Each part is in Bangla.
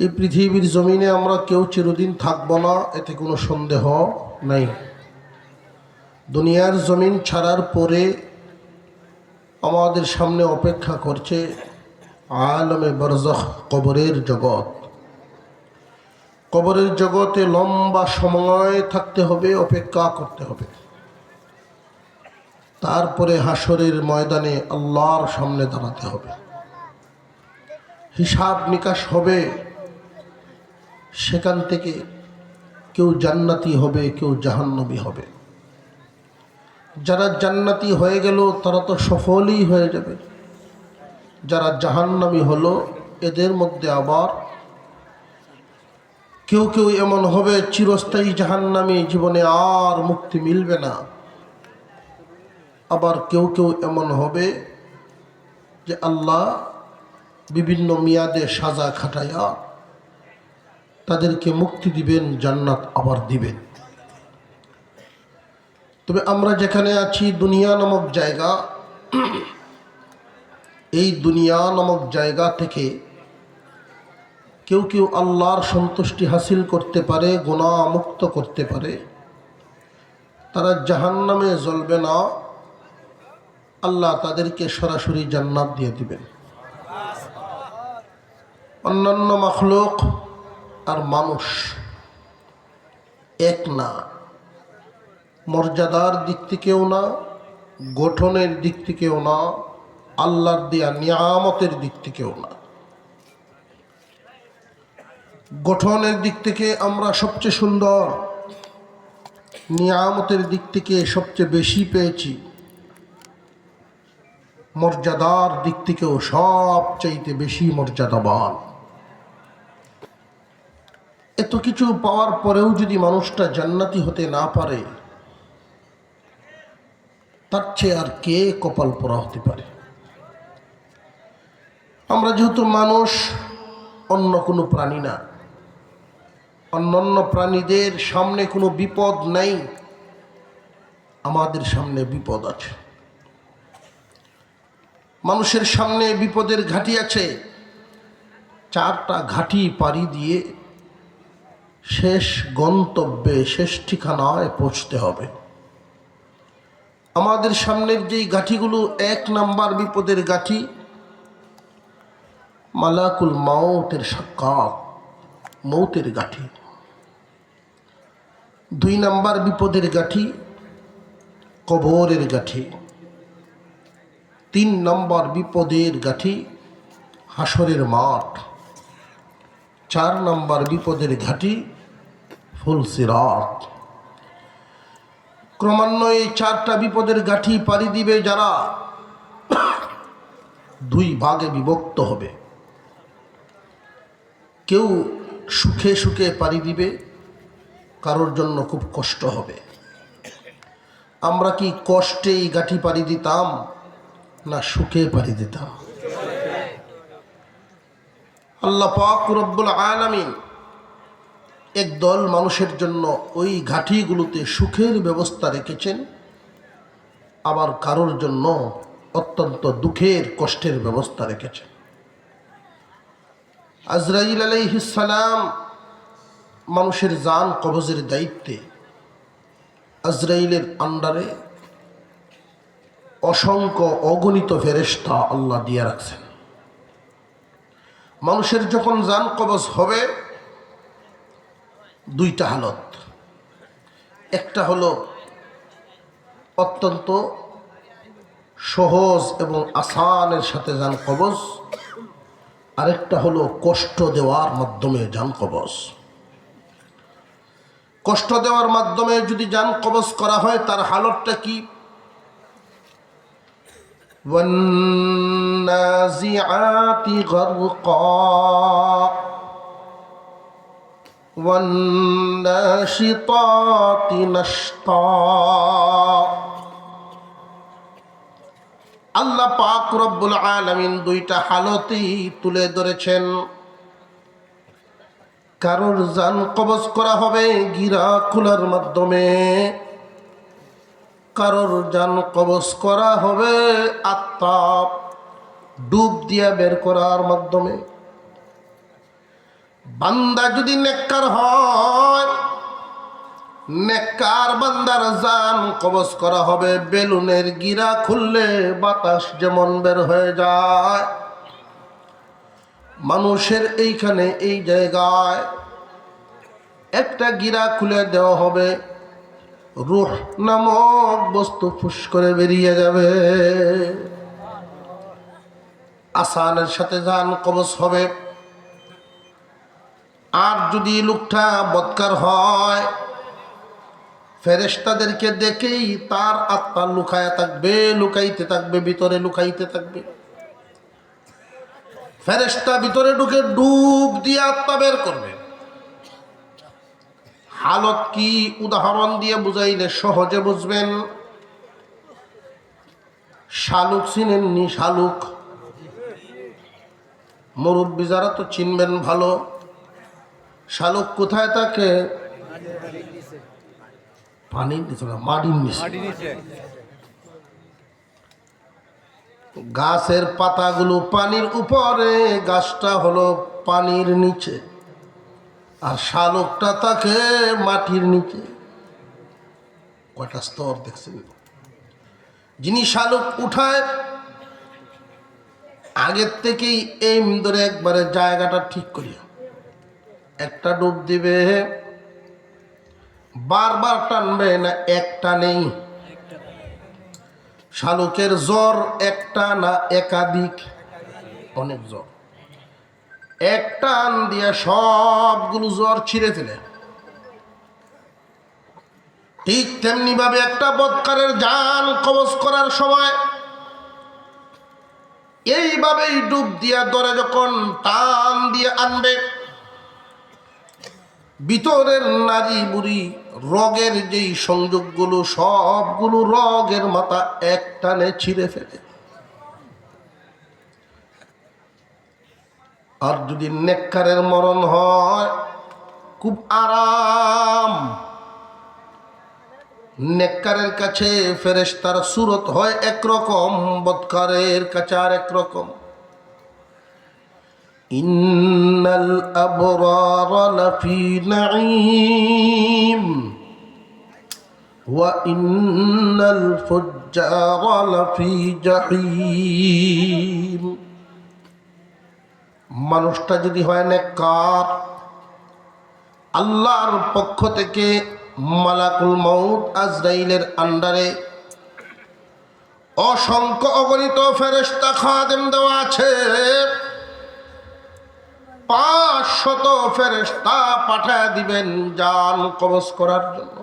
এই পৃথিবীর জমিনে আমরা কেউ চিরদিন থাকব না, এতে কোনো সন্দেহ নাই। দুনিয়ার জমিন ছাড়ার পরে আমাদের সামনে অপেক্ষা করছে আলমে বরজখ, কবরের জগৎ। কবরের জগতে লম্বা সময় থাকতে হবে, অপেক্ষা করতে হবে। তারপরে হাসরের ময়দানে আল্লাহর সামনে দাঁড়াতে হবে, হিসাব নিকাশ হবে। সেখান থেকে কেউ জান্নাতি হবে, কেউ জাহান্নামী হবে। যারা জান্নাতি হয়ে গেল তারা তো সফলই হয়ে যাবে। যারা জাহান্নামী হলো এদের মধ্যে আবার কেউ কেউ এমন হবে চিরস্থায়ী জাহান্নামী, জীবনে আর মুক্তি মিলবে না। আবার কেউ কেউ এমন হবে যে আল্লাহ বিভিন্ন মেয়াদে সাজা খাটাইয়া তাদেরকে মুক্তি দিবেন, জান্নাত আবার দিবেন। তবে আমরা যেখানে আছি দুনিয়া নামক জায়গা, এই দুনিয়া নামক জায়গা থেকে কেউ কেউ আল্লাহর সন্তুষ্টি হাসিল করতে পারে, গুনাহ মুক্ত করতে পারে। তারা জাহান্নামে জ্বলবে না, আল্লাহ তাদেরকে সরাসরি জান্নাত দিয়ে দিবেন। অন্যান্য মাখলুক আর মানুষ এক না, মর্যাদার দিক থেকেও না, গঠনের দিক থেকেও না, আল্লাহর দেয়া নিয়ামতের দিক থেকেও না। গঠনের দিক থেকে আমরা সবচেয়ে সুন্দর, নিয়ামতের দিক থেকে সবচেয়ে বেশি পেয়েছি, মর্যাদার দিক থেকেও সবচাইতে বেশি মর্যাদাবান। এত কিছু পাওয়ার পরেও যদি মানুষটা জান্নাতি হতে না পারে, তার চেয়ে আর কে কপাল পোড়া হতে পারে? আমরা যেহেতু মানুষ, অন্য কোনো প্রাণী না, অন্যান্য প্রাণীদের সামনে কোনো বিপদ নাই, আমাদের সামনে বিপদ আছে। মানুষের সামনে বিপদের ঘাঁটি আছে, 4টা ঘাঁটি পাড়ি দিয়ে শেষ গন্তব্যে, শেষ ঠিকানায় পৌঁছতে হবে। আমাদের সামনের যেই ঘাঁটিগুলো, 1 নাম্বার বিপদের ঘাঁটি মালাকুল মাউতের সাক্ষাৎ, মৌতের ঘাঁটি। 2 নাম্বার বিপদের ঘাঁটি কবরের ঘাঁটি। 3 নাম্বার বিপদের ঘাঁটি হাসরের মাঠ। 4 নাম্বার বিপদের ঘাঁটি ফুলসিরাত। ক্রমান্বয়ে 4টা বিপদের ঘাঁটি পাড়ি দিবে যারা, 2 ভাগে বিভক্ত হবে। কেউ সুখে সুখে পাড়ি দিবে, কারোর জন্য খুব কষ্ট হবে। আমরা কি কষ্টে এই ঘাঁটি পাড়ি দিতাম না সুখে পাড়ি দিতাম? আল্লাহ পাক রব্বুল আলামিন একদল মানুষের জন্য ওই ঘাঁটিগুলোতে সুখের ব্যবস্থা রেখেছেন, আবার কারোর জন্য অত্যন্ত দুঃখের, কষ্টের ব্যবস্থা রেখেছেন। আজরাইল আলাইহিস সালাম মানুষের জান কবজের দায়িত্বে, আজরাইলের আন্ডারে অসংখ্য অগণিত ফেরেশতা আল্লাহ দিয়ে রাখছেন। মানুষের যখন জান কবজ হবে, 2টা হালত। একটা হলো অত্যন্ত সহজ এবং আসানের সাথে জান কবজ, আরেকটা হলো কষ্ট দেওয়ার মাধ্যমে জান কবজ। কষ্ট দেওয়ার মাধ্যমে যদি জান কবজ করা হয়, তার হালতটা কি? ওয়ান্নাজিআতি গারকা ওয়ান্নাশিতাতি নাশতা। আল্লাহ পাক রব্বুল আলামিন 2টা হালতই তুলে ধরেছেন। কারোর জান কবজ করা হবে গিরা খোলার মাধ্যমে, কারোর জান কবজ করা হবে আত্মা ডুব দিয়া বের করার মাধ্যমে। বান্দা যদি নেককার হয়, নেককার বান্দার জান কবজ করা হবে বেলুনের গিরা খুললে বাতাস যেমন বের হয়ে যায়। মানুষের এইখানে এই জায়গায় একটা গিরা খুলে দেওয়া হবে, রূহ নামক বস্তু ফুস করে বেরিয়ে যাবে, আসানের সাথে জান কবজ হবে। আর যদি লোকটা বদকার হয়, ফেরেশতাদেরকে দেখেই তার আত্মা লুকায়া থাকবে, লুকাইতে থাকবে, ভিতরে লুকাইতে থাকবে। ফেরেশতা ভিতরে ঢুকে ডুব দিয়ে আত্মা বের করবে। হালত কি উদাহরণ দিয়ে বুঝাইলে সহজে বুঝবেন। শালুক চিনেননি? শালুক মুরব্বী যারা তো চিনবেন ভালো। শালুক কোথায় থাকে? পানির নিচে না, মাটির নিচে। গাছের পাতাগুলো পানির উপরে, গাছটা হলো পানির নিচে, আর শালুকটা থাকে মাটির নিচে। কয়টা স্তর দেখছেন? যিনি শালুক উঠায় আগের থেকেই এইম ধরে একবারে জায়গাটা ঠিক করিয়া একটা ডুব দিবে, বারবার টানবে না, একটা নেই। শালুকের জ্বর একটা না একাধিক, অনেক জ্বর। এক টান দিয়ে সবগুলো জ্বর ছিঁড়ে ফেলে। ঠিক তেমনি ভাবে একটা বদকারের জান কবজ করার সময় এইভাবেই ডুব দিয়া ধরে যখন টান দিয়ে আনবে, ভিতরের নারী বুড়ি রগের যেই সংযোগগুলো সবগুলো রগের মাথা এক টানে ছিঁড়ে ফেলে। আর যদি নেককারের মরণ হয় খুব আরাম। নেককারের কাছে ফেরেশতার সুরত হয় একরকম, বদকারের কাছে আর একরকম। ইন্নাল আবরারা লাফি নাঈম ওয়া ইন্নাল ফুজ্জারা লাফি জাহিম। মানুষটা যদি হয় নেককার, আল্লাহর পক্ষ থেকে মালাকুল মউত আজরাইলের আন্ডারে অসংখ্য অগণিত ফেরেশতা খাদেম দেওয়া আছে। 500 ফেরেশতা পাঠায় দিবেন জান কবজ করার জন্য।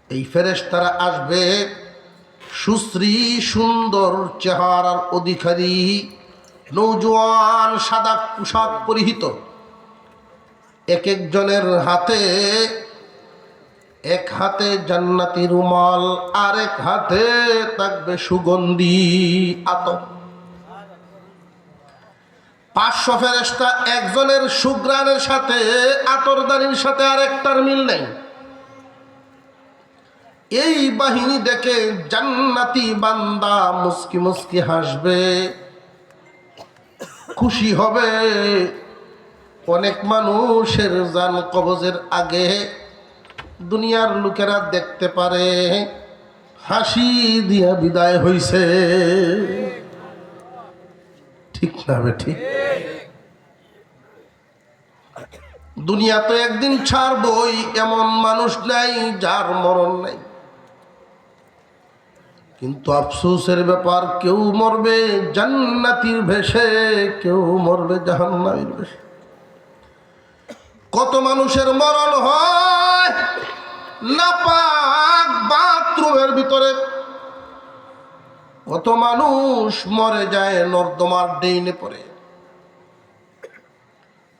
এই ফেরেশতারা আসবে সুশ্রী সুন্দর চেহারার অধিকারী, নৌজওয়ান সাদা পোশাক পরিহিত। এক একজনের হাতে, এক হাতে জান্নাতি রুমাল, আর এক হাতে থাকবে সুগন্ধি আতর। 500 ফেরেশতা একজনের সুগ্রানের সাথে, আতরদানির সাথে আরেকটার মিল নেই। এই বাহিনী দেখে জান্নাতি বান্দা মুস্কি মুস্কি হাসবে, খুশি হবে। অনেক মানুষের জান কবজের আগে দুনিয়ার লোকেরা দেখতে পারে হাসি দিয়া বিদায় হইছে। ঠিক না বে ঠিক? দুনিয়া তো একদিন ছাড়বই, এমন মানুষ নাই যার মরণ নাই। কিন্তু আফসোসের ব্যাপার, কেউ মরবে জান্নাতীর ভেষে, কেউ মরবে জাহান্নামীর ভেষে। কত মানুষের মরণ হয় নাপাক বাথরুমের ভিতরে, কত মানুষ মরে যায় নর্দমার ড্রেনে পড়ে,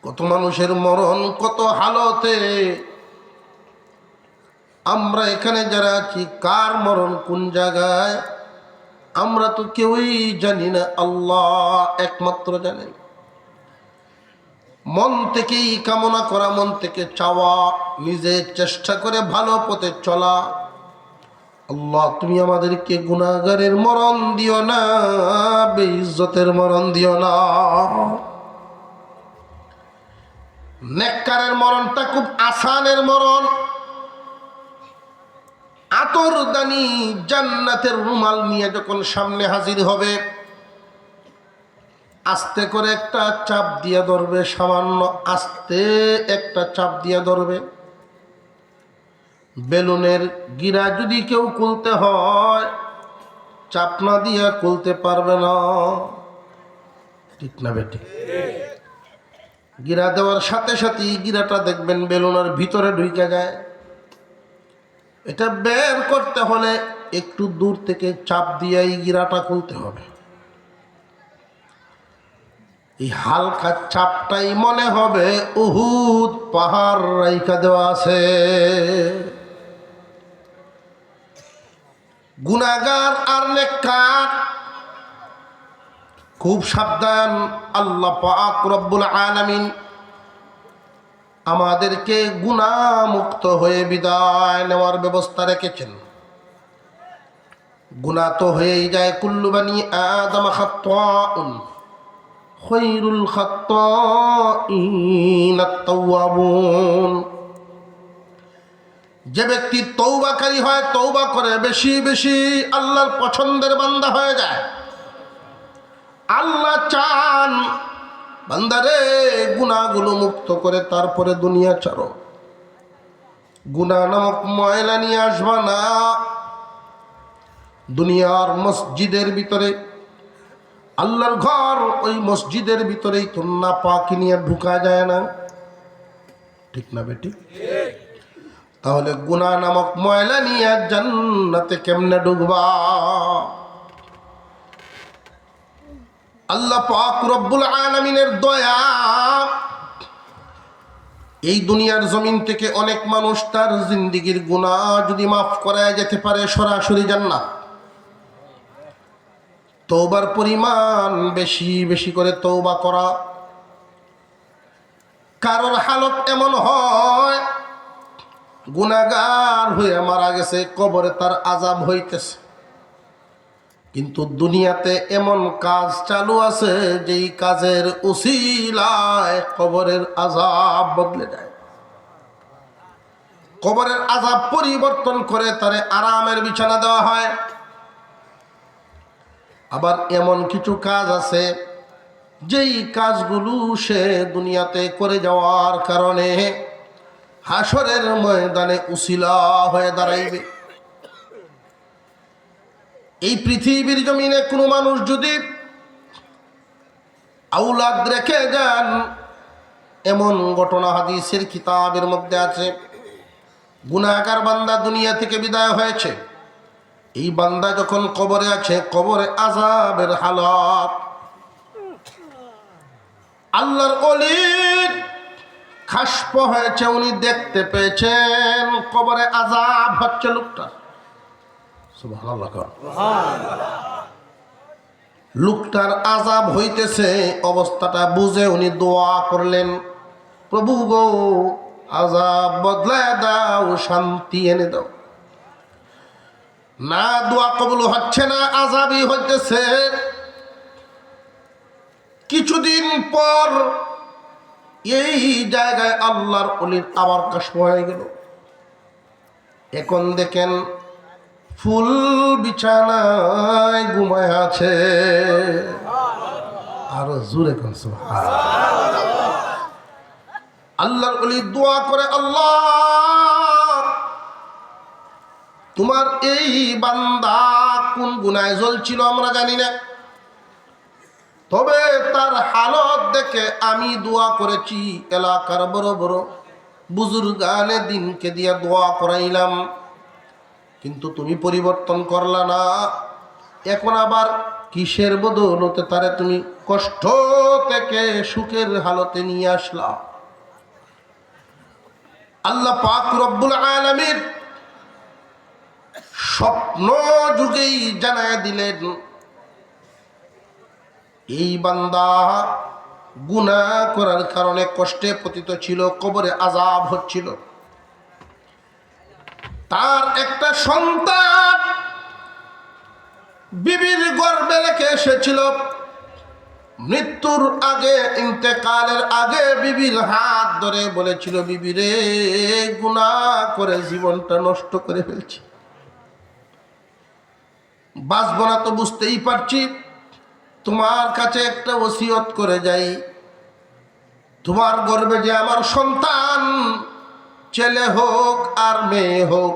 কত মানুষের মরণ কত হালতে। আমরা এখানে যারা আছি, কার মরণ কোন জায়গায় আমরা তো কেউই জানি না, আল্লাহ একমাত্র জানেন। মন থেকেই কামনা করা, মন থেকে চাওয়া, নিজে চেষ্টা করে ভালো পথে চলা। আল্লাহ তুমি আমাদেরকে গুনাহগারের মরণ দিও না, বেইজ্জতের মরণ দিও না। নেককারের মরণটা খুব আসানের মরণ। আতরদানি জান্নাতের রুমাল নিয়ে যখন সামনে হাজির হবে, আস্তে করে একটা চাপ দিয়ে ধরবে, সামান্য আস্তে একটা চাপ দিয়ে ধরবে। বেলুনের গিরা যদি কেউ খুলতে হয়, চাপ না দিয়ে খুলতে পারবে না, ঠিক না বেটি? গিরা দেওয়ার সাথে সাথেই গিরাটা দেখবেন বেলুনের ভিতরে ঢুকে যায়। এটা বের করতে হলে একটু দূর থেকে চাপ দিয়ে এই গিরাটা খুলতে হবে। এই হালকা চাপটাই মনে হবে উহুদ পাহাড় রাইখা দেওয়া আছে। গুনাহগার আর নেককার খুব সাবধান। আল্লাহ পাক রব্বুল আলামিন আমাদেরকে গুনাহমুক্ত হয়ে বিদায় নেওয়ার ব্যবস্থা রেখেছেন। গুনাহ তো হয়েই যায়, কুল্লু বানি আদম খাত্তাউন খৈরুল খাত্তাইন আত-তাওয়াবুন। যে ব্যক্তি তওবাকারী হয়, তওবা করে বেশি বেশি, আল্লাহর পছন্দের বান্দা হয়ে যায়। আল্লাহ চান বান্দারে গুনাহগুলো মুক্ত করে তারপরে দুনিয়া ছাড়ো। গুনাহ নামক ময়লা নিয়ে আসবা না। দুনিয়ার মসজিদের ভিতরে, আল্লাহর ঘর, ওই মসজিদের ভিতরেই তো নাপাকি নিয়ে ঢুকা যায় না, ঠিক না বেটি? তাহলে গুনাহ নামক ময়লা নিয়ে জান্নাতে কেমনে ঢুকবা? আল্লাহ পাক রব্বুল আলামিনের দয়া, এই দুনিয়ার জমিন থেকে অনেক মানুষ তার জিন্দেগীর গুনাহ যদি মাফ করায় যেতে পারে, সরাসরি জান্নাত। তওবার পরিমাণ বেশি বেশি করে তওবা করা। কারোর হালত এমন হয় গুনাহগার হয়ে মারা গেছে, কবরে তার আযাব হইতেছে, কিন্তু দুনিয়াতে এমন কাজ চালু আছে যেই কাজের উসিলায় কবরের আযাব বদলে যায়। কবরের আযাব পরিবর্তন করে তারে আরামের বিছানা দেওয়া হয়। আবার এমন কিছু কাজ আছে যেই কাজগুলো সে দুনিয়াতে করে যাওয়ার কারণে হাসরের ময়দানে উসিলা হয়ে দাঁড়াইবে। এই পৃথিবীর জমিনে কোনো মানুষ যদি আওলাদ রেখে যান, এমন ঘটনা হাদিসের কিতাবের মধ্যে আছে। গুনাহগার বান্দা দুনিয়া থেকে বিদায় হয়েছে, এই বান্দা যখন কবরে আছে, কবরে আযাবের হালত। আল্লাহর ওলি খাসপ হয়েছে, উনি দেখতে পেয়েছেন কবরে আযাব হচ্ছে লোকটা। সুবহানাল্লাহ। লোকটার আযাব হইতেছে, অবস্থাটা বুঝে উনি দোয়া করলেন, প্রভু গো আযাব বদলায় দাও, শান্তি এনে দাও। না, দোয়া কবুল হচ্ছে না, আযাবই হইতেছে। কিছুদিন পর এই জায়গায় আল্লাহর ওলির আবার কাশফ হয়ে গেল। এখন দেখেন ফুল বিছানায় ঘুমায় আছে। আরো জোরে কোন সুবহানাল্লাহ। আল্লাহর ওলি দোয়া করে, আল্লাহ তোমার এই বান্দা কোন গুনায় জ্বলছিল আমরা জানি না, তবে তার হালত দেখে আমি দোয়া করেছি, এলাকার বড় বড় বুজুর্গানে দিনকে দিয়া দোয়া করাইলাম, কিন্তু তুমি পরিবর্তন করলা না। এখন আবার কিসের বদৌলতে তারে তুমি কষ্ট থেকে সুখের হালতে নিয়ে আসলা? আল্লাহ পাক রব্বুল আলামিন স্বপ্ন যুগেই জানায় দিলেন, এই বান্দা গুনাহ করার কারণে কষ্টে পতিত ছিল, কবরে আযাব হচ্ছিল। তার একটা সন্তান বিবির গর্ভে রেখে এসেছিল, মৃত্যুর আগে, ইন্তেকালের আগে বিবির হাত ধরে বলেছিল, বিবি রে, গুনাহ করে জীবনটা নষ্ট করে ফেলছি, বাঁচব না তো বুঝতেই পারছি, তোমার কাছে একটা ওসিয়ত করে যাই, তোমার গর্ভে যে আমার সন্তান, ছেলে হোক আর মেয়ে হোক,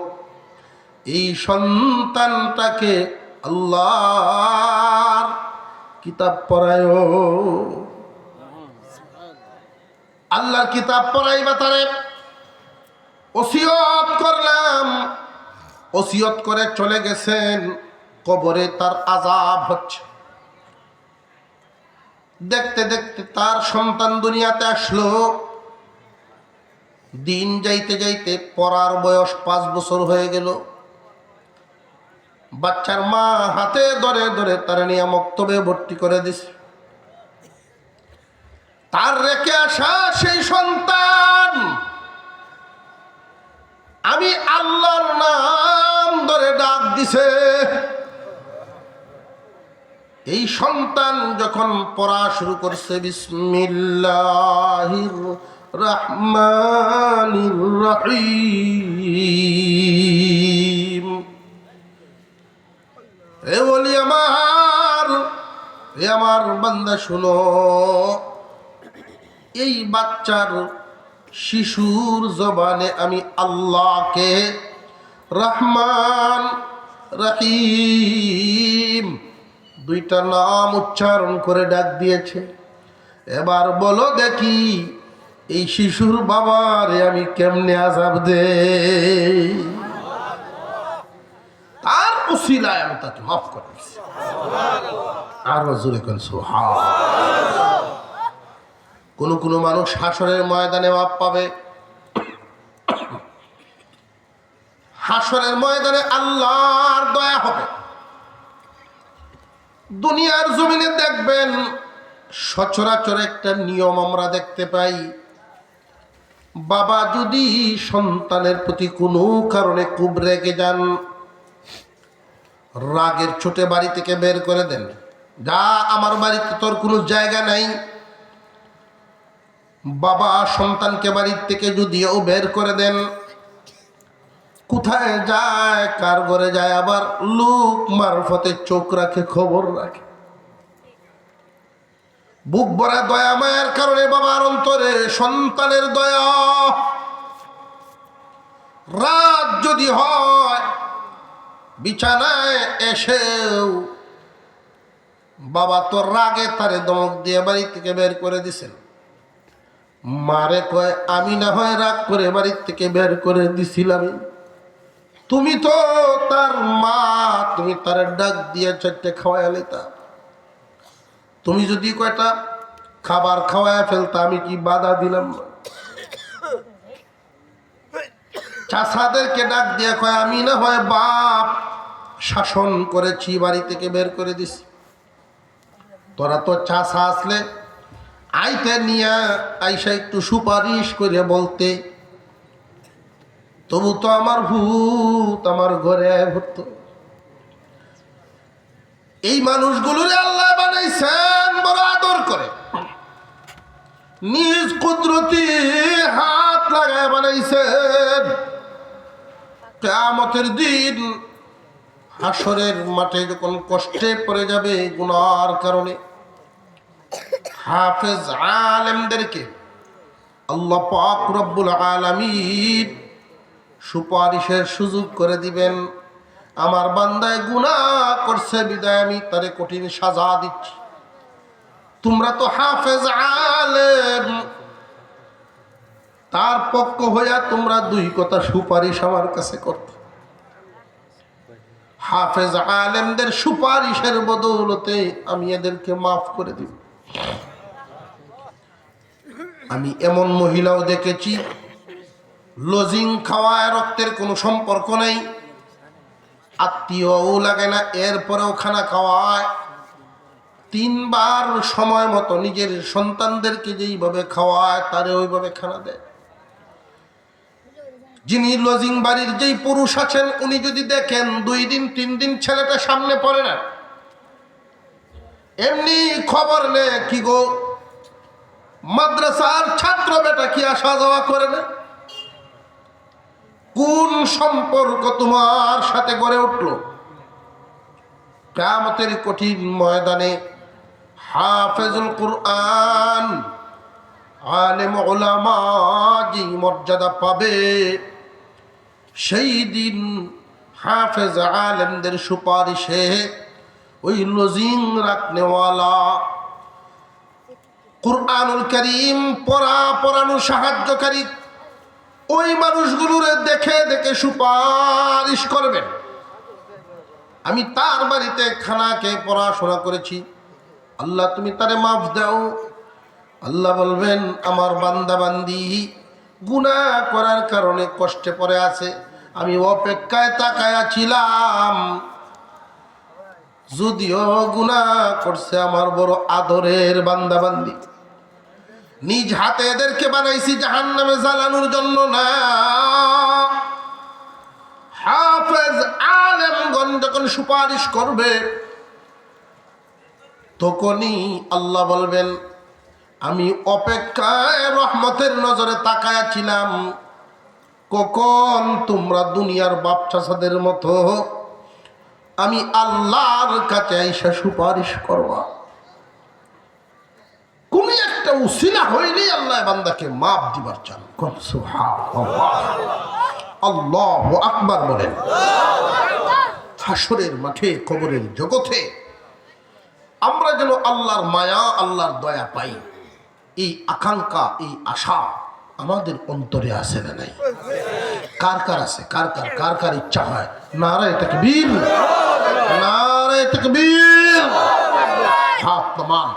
এই সন্তানটাকে আল্লাহর কিতাব পড়ায়, আল্লাহর কিতাব পড়াইবা তারে। ওসিয়ত করলাম, ওসিয়ত করে চলে গেছেন। কবরে তার আযাব হচ্ছে। দেখতে দেখতে তার সন্তান দুনিয়াতে আসলো। দিন যাইতে যাইতে পড়ার বয়স 5 বছর হয়ে গেল। বাচ্চার মা হাতে ধরে ধরে তার নিয়ে মক্তবে ভর্তি করে দিছে। তার রেখে আসা সেই সন্তান আমি আল্লাহর নাম ধরে ডাক দিছে। এই সন্তান যখন পড়া শুরু করছে, বিসমিল্লাহির রহমানির রহিম, এ বলি আমার বান্দা শুনো, এই বাচ্চার শিশুর জবানে আমি আল্লাহকে রহমান রহিম দুইটা নাম উচ্চারণ করে ডাক দিয়েছে। এবার বলো দেখি, এই শিশুর বাবারে আমি কেমনে আযাব দেই? তার উসিলায় আমি তাকে মাফ করে দিয়েছি। আর জোরে কোন সুবহানাল্লাহ। কোন মানুষ হাসরের ময়দানে মাপ পাবে। হাসরের ময়দানে আল্লাহর দয়া হবে। দুনিয়ার জমিনে দেখবেন সচরাচর একটা নিয়ম আমরা দেখতে পাই, বাবা যদি সন্তানের প্রতি কোনো কারণে খুব রেগে যান, রাগের চোটে বাড়ি থেকে বের করে দেন, যা আমার বাড়িতে তোর কোনো জায়গা নাই। বাবা সন্তানকে বাড়ির থেকে যদিও বের করে দেন, কোথায় যায়, কার ঘরে যায়, আবার লোক মারফতে চোখ রাখে, খবর রাখে। বুক ভরা দয়া মায়ের কারণে বাবার অন্তরে সন্তানের দয়া। রাত যদি হয়, বিছানায় এসেও বাবা তো রাগে তারে দমক দিয়ে বাড়ি থেকে বের করে দিছেন। মারে কয়, আমি না হয় রাগ করে বাড়ির থেকে বের করে দিছিলাম, তুমি তো তার মা, তুমি তার ডাক দিয়ে 4টে খাওয়ায় লেতা, তুমি যদি কয়টা খাবার খাওয়ায় ফেলতা আমি কি বাধা দিলাম না? চাষাদেরকে ডাক দিয়ে কয়, আমি না হয় বাপ শাসন করেছি, বাড়ি থেকে বের করে দিছি, তোরা তো চাষা আসলে আইতে নিয়ে আইসা একটু সুপারিশ করে বলতে, তবু তো আমার ভূত আমার ঘরে ভূত। এই মানুষগুলোরে আল্লাহ বানাইছেন বড় আদর করে, নিজ কুদরতি হাত লাগায় বানাইছেন। কিয়ামতের দিন হাসরের মাঠে যখন কষ্টে পড়ে যাবে গুনার কারণে, হাফেজ আলেমদেরকে আল্লাহ পাক রব্বুল আলামিন সুপারিশের সুযোগ করে দিবেন। আমার বান্দায় গুনাহ করছে বিদায় আমি তারে কঠিন সাজা দিচ্ছি। তোমরা তো হাফেজ আলেম, তার পক্ষ হইয়া তোমরা 2 কথা সুপারিশ আমার কাছে করতে। হাফেজ আলেমদের সুপারিশের বদৌলতে আমি এদেরকে মাফ করে দিব। আমি এমন মহিলাও দেখেছি, লজিং খাওয়ায় রক্তের কোনো সম্পর্ক নেই, আত্মীয়ও লাগে না, এরপরেও খানা খাওয়ায় 3 বার সময় মতো নিজের সন্তানদেরকে যেইভাবে খাওয়ায় তারে ওইভাবে খানা দেয়। যিনি লজিং বাড়ির যেই পুরুষ আছেন, উনি যদি দেখেন 2 দিন 3 দিন ছেলেটা সামনে পড়ে না, এমনি খবর নে কি গো, মাদ্রাসার ছাত্র বেটা কি আসা যাওয়া করে না? কোন সম্পর্ক তোমার সাথে গড়ে উঠলো? কিয়ামতের কঠিন ময়দানে হাফেজুল কুরআন, আলেম উলামা যে মর্যাদা পাবে, সেই দিন হাফেজ আলেমদের সুপারিশে ওই লজিং রাখনেওয়ালা, কুরআনুল কারীম পড়ানো সাহায্যকারী ওই মানুষগুলোর দেখে দেখে সুপারিশ করবেন, আমি তার বাড়িতে খানাকে পড়াশোনা করেছি, আল্লাহ তুমি তারে মাফ দাও। আল্লাহ বলবেন আমার বান্দা বান্দি গুনাহ করার কারণে কষ্টে পড়ে আছে, আমি অপেক্ষায় তাকায়া ছিলাম, যদিও গুনাহ করছে আমার বড় আদরের বান্দা বান্দি, নিজ হাতে এদেরকে বানাইছি জাহান্নামে জ্বালানোর জন্য না। হাফেজ আলেমগণ যখন সুপারিশ করবে, তখনই আল্লাহ বলবেন আমি অপেক্ষায় রহমতের নজরে তাকায়া ছিলাম, কখন তোমরা দুনিয়ার বাপচাচাদের মতো আমি আল্লাহর কাছে আইসা সুপারিশ করবা। কোন একটা উসিলা হইলেই আল্লাহ বান্দাকে মাফ দিবার চান। সুবহানাল্লাহ, আল্লাহু আকবার বলেন। হাসরের মাঠে, কবরের জগতে আমরা যেন আল্লাহর মায়া, আল্লাহর দয়া পাই, এই আকাঙ্ক্ষা, এই আশা আমাদের অন্তরে আছে না নাই? কার কার আছে? কার কার ইচ্ছা হয়? নারায়ে তাকবীর, নারায়ে তাকবীর। হাত নামান।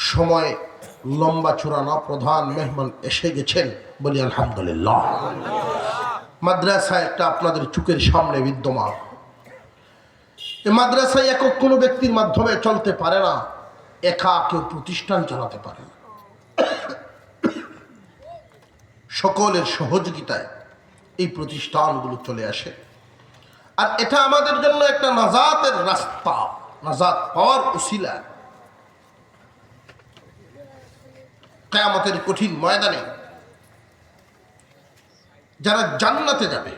সময় লম্বা চূড়ানো, প্রধান মেহমান এসে গেছেন, বলি আলহামদুলিল্লাহ। মাদ্রাসা একটা আপনাদের চোখের সামনে বিদ্যমান। এই মাদ্রাসায় একক কোনো ব্যক্তির মাধ্যমে চলতে পারে না, একা কেউ প্রতিষ্ঠান চালাতে পারে না। সকলের সহযোগিতায় এই প্রতিষ্ঠানগুলো চলে আসে, আর এটা আমাদের জন্য একটা নাজাতের রাস্তা, নাজাত পাওয়ার উসিলা। কিয়ামতের কঠিন ময়দানে যারা জান্নাতে যাবে,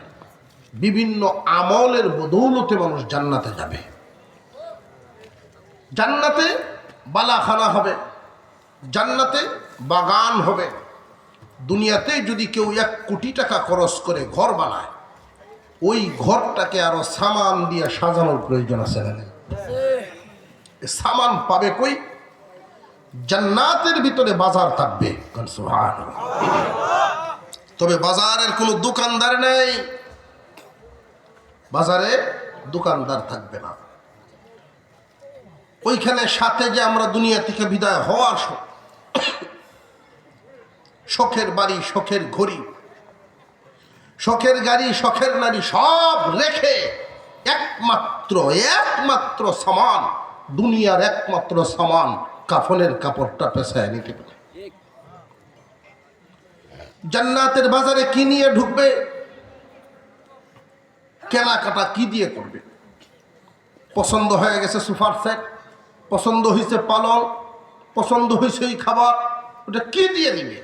বিভিন্ন আমলের বদৌলতে মানুষ জান্নাতে যাবে। জান্নাতে বালাখানা হবে, জান্নাতে বাগান হবে। দুনিয়াতে যদি কেউ 1 কোটি টাকা খরচ করে ঘর বানায়, ওই ঘরটাকে আরো সামান দিয়ে সাজানোর প্রয়োজন আছে না? সামান পাবে কই? জান্নাতের ভিতরে বাজার থাকবে। তবে বাজারের কোনো দোকানদার নেই, বাজারে দোকানদার থাকবে না। ওইখানে সাথে যে আমরা দুনিয়া থেকে বিদায় হওয়ার শখের বাড়ি, শখের ঘড়ি, শখের গাড়ি, শখের নারী সব রেখে একমাত্র সামান, দুনিয়ার একমাত্র সামান কাফনের কাপড়টা পেছায় নিতে পারে। জান্নাতের বাজারে কি নিয়ে ঢুকবে? কেনাকাটা কি দিয়ে করবে? পছন্দ হয়ে গেছে সোফার সেট, পছন্দ হয়েছে পালং, পছন্দ হয়েছে এই খাবার, ওটা কি দিয়ে নিবে?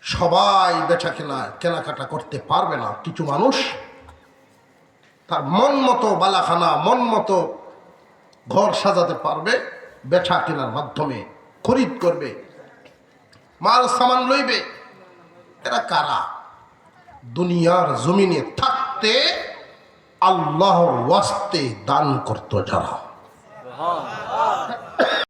সবাই বেচা কেনাকাটা করতে পারবে না। কিছু মানুষ তার মন মতো বালাখানা, মন মতো ঘর সাজাতে পারবে, বেচা কেনার মাধ্যমে খরিদ করবে, মাল সামান লইবে। এরা কারা? দুনিয়ার জমিনে থাকতে আল্লাহর ওয়াস্তে দান করত যারা।